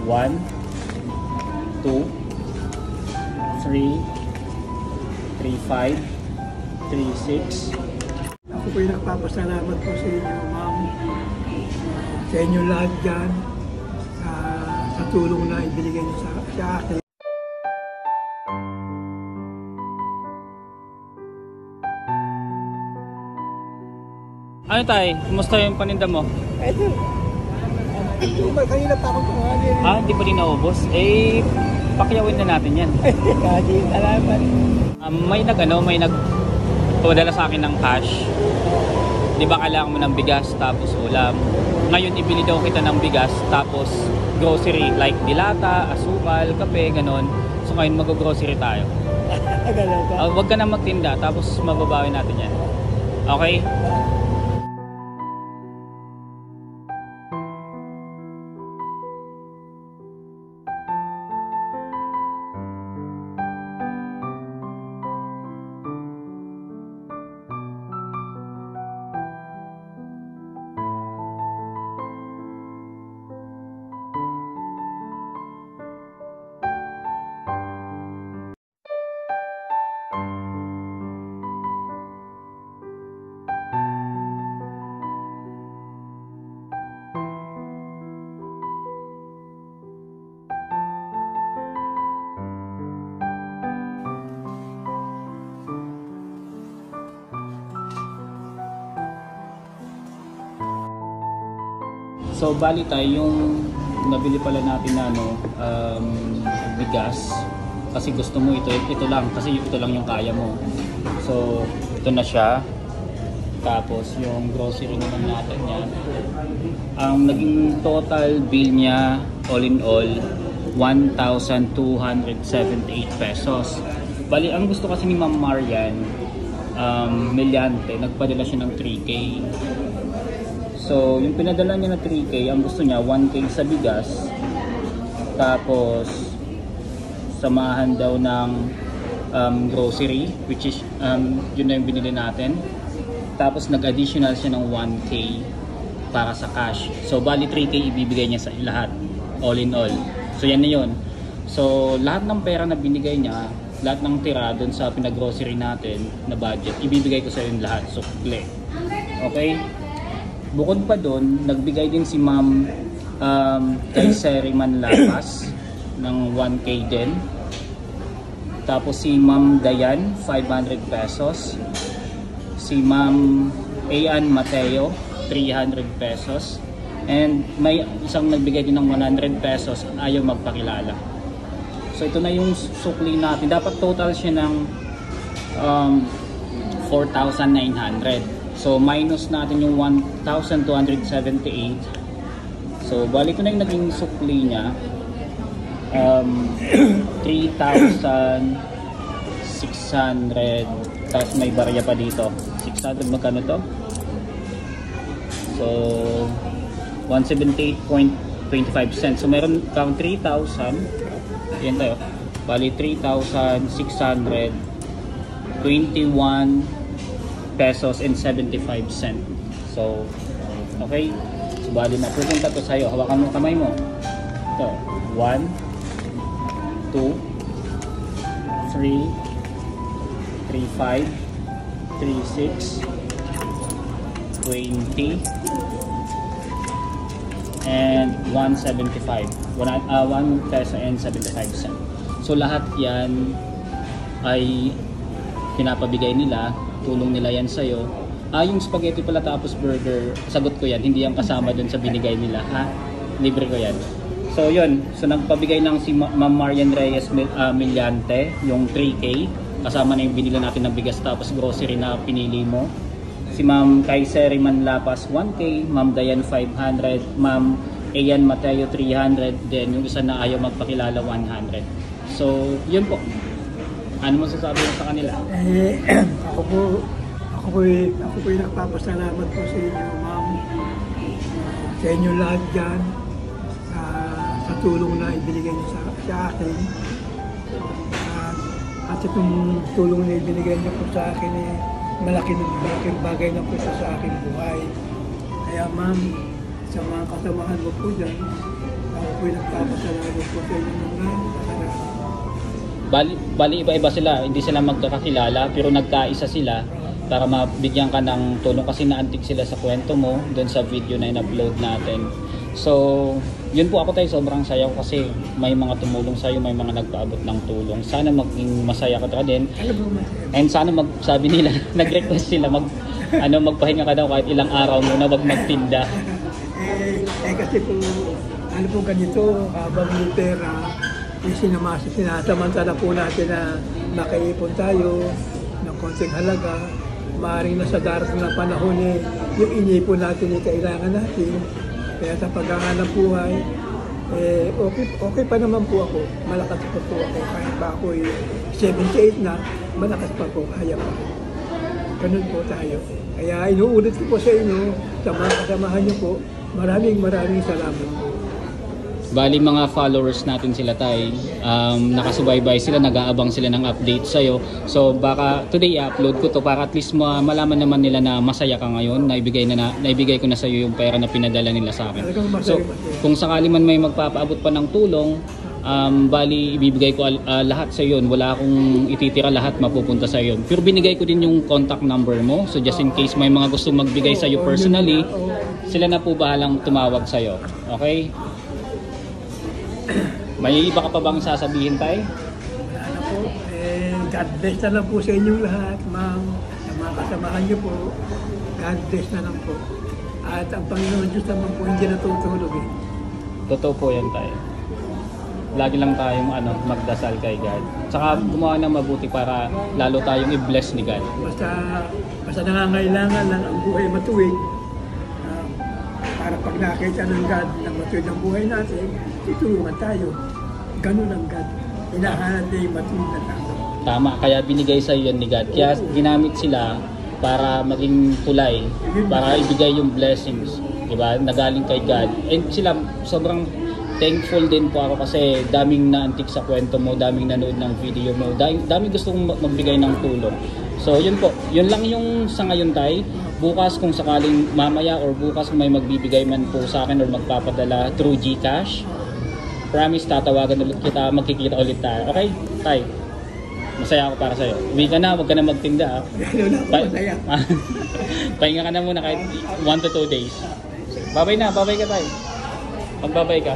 1, 2, 3, 3, 5, 3, 6. Ako po'y nagpapasalamat po sa inyo, ma'am. Sa inyo lahat dyan, sa tulong na ibinigay niyo sa akin. Ano tay? Kumusta yung paninda mo? Ito. Kanina pa ako kumain. Hindi pa rin naubos? Pakyawin na natin yan. Kasi salamat. May nagpadala sa akin ng cash. Di ba kailangan mo ng bigas tapos ulam? Ngayon ibili daw kita ng bigas tapos grocery like dilata, asukal, kape, ganon. So ngayon mag-grocery tayo. Huwag ka na magtinda tapos mababawi natin yan. Okay? So bali tayo yung nabili pala natin na bigas kasi gusto mo ito lang kasi ito lang yung kaya mo. So ito na siya. Tapos yung grocery naman natin yan. Ang naging total bill niya all in all 1,278 pesos. Bali ang gusto kasi ni Ma'am Marian Meliante, nagpadala siya ng 3K. So, yung pinadala niya na 3K, ang gusto niya 1K sa bigas. Tapos, samahan daw ng grocery, which is, yun na yung binili natin. Tapos, nag-additional siya ng 1K para sa cash. So, bali 3K ibibigay niya sa lahat, all in all. So, yan na yun. So, lahat ng pera na binigay niya, lahat ng tira dun sa pinag-grocery natin na budget, ibibigay ko sa yun lahat. So, okay? Bukod pa doon, nagbigay din si Ma'am kay Seriman Lapas ng 1K din. Tapos si Ma'am Dayan, 500 pesos. Si Ma'am Ayan Mateo, 300 pesos. And may isang nagbigay din ng 100 pesos, ayaw magpakilala. So ito na yung sukli natin. Dapat total siya ng 4,900. So minus natin yung 1,278. So bali ko na yung naging sukli niya. 3,600. Tapos may barya pa dito. 600 magkano to? So 178.25 cents. So meron kang 3,000. Yan tayo. Bali 3,621 pesos and 75 cents. So, okay. So, bali na pupunta to sa'yo. Hawakan mo kamay mo. Ito. 1, 2, 3, 3, 5, 3, 6, 20, and 175. 1 peso and 75 cents. So, lahat yan ay pinapabigay nila. Tulong nila yan sa'yo. Yung spaghetti pala tapos burger, sagot ko yan, hindi yan kasama dun sa binigay nila. Libre ko yan. So yun, so nagpabigay ng si Ma'am Marian Reyes Meliante, yung 3K, kasama na yung binila natin ng bigas tapos grocery na pinili mo. Si Ma'am Kayseriman Lapas 1K, Ma'am Dayan 500, Ma'am Ayan Mateo 300, then yung isa na ayaw magpakilala 100. So yun po. Ano mo sasabi mo sa kanila? Ako po nagpapasalamat po sa inyo, ma'am. Sa inyo lahat dyan, sa tulong na ibinigay niyo sa akin. At itong tulong na ibinigay niyo po sa akin, malaking bagay na po sa aking buhay. Kaya ma'am, sa mga kasamahan mo po dyan, po'y nagpapasalamat po sa inyo mga Bali iba-iba sila, hindi sila magkakakilala pero nagkaisa sila para mabigyan ka ng tulong kasi naantig sila sa kwento mo doon sa video na in-upload natin. So, yun po ako tayo, sobrang saya ko kasi may mga tumulong sa iyo, may mga nagpaabot ng tulong. Sana maging masaya ka din. And sana sabi nila, nag-request sila magpahinga ka daw kahit ilang araw muna, wag magtinda. Kasi po, ano po ganito, habang may pera, sinasamantala po natin na makaipon tayo ng konting halaga. Maaaring nasa darating na panahon yung inipon natin kailangan natin. Kaya sa paghahanap buhay, okay pa naman po ako. Malakas pa po ako. Kahit pa ako 78 na, malakas pa po. Kaya pa. Ganun po tayo. Kaya inuulit ko po sa inyo, sa mga kasamahan niyo po, maraming salamat. Bali mga followers natin sila tay, nakasubaybay sila, nag-aabang sila ng update sa'yo. So baka today i-upload ko to para at least malaman naman nila na masaya ka ngayon, naibigay ko na sa'yo yung pera na pinadala nila sa akin. So kung sakali man may magpapaabot pa ng tulong, bali ibibigay ko lahat sa yun, wala akong ititira, lahat mapupunta sa yun. Pero binigay ko din yung contact number mo, so just in case may mga gustong magbigay sa iyo personally, sila na po bahalang tumawag sa iyo. Okay? May iba ka pa bang sasabihin tayo? Ano po, God bless na lang po sa inyong lahat, ma'am. Sa mga kasamahan niyo po, God bless na lang po. At ang Panginoon Diyos naman po hindi natutulog eh. Totoo po yan tayo. Lagi lang tayong magdasal kay God. Tsaka gumawa ng mabuti para lalo tayong i-bless ni God. Basta nangangailangan lang ang buhay matuwid. Para pag nakita ng God na matuwid ang buhay natin, tutulungan tayo. Ganun ang God. Hinahanap niya yung matuwid na tao. Tama, kaya binigay sa iyo yan ni God. Kaya ginamit sila para maging tulay, para ibigay yung blessings, diba? Nagaling kay God. And sila, sobrang thankful din po ako kasi daming naantik sa kwento mo, daming nanood ng video mo, daming gustong magbigay ng tulong. So yun po, yun lang yung sa ngayon tay. Bukas kung sakaling mamaya or bukas may magbibigay man po sa akin or magpapadala through GCash, promise tatawagan ulit kita, magkikita ulit tayo. Okay? Tay, masaya ako para sa'yo. Uwi ka na, huwag ka na magtinda. Masaya. Pahinga ka na muna kahit 1 to 2 days. Babay na, babay ka tayo. Magbabay ka.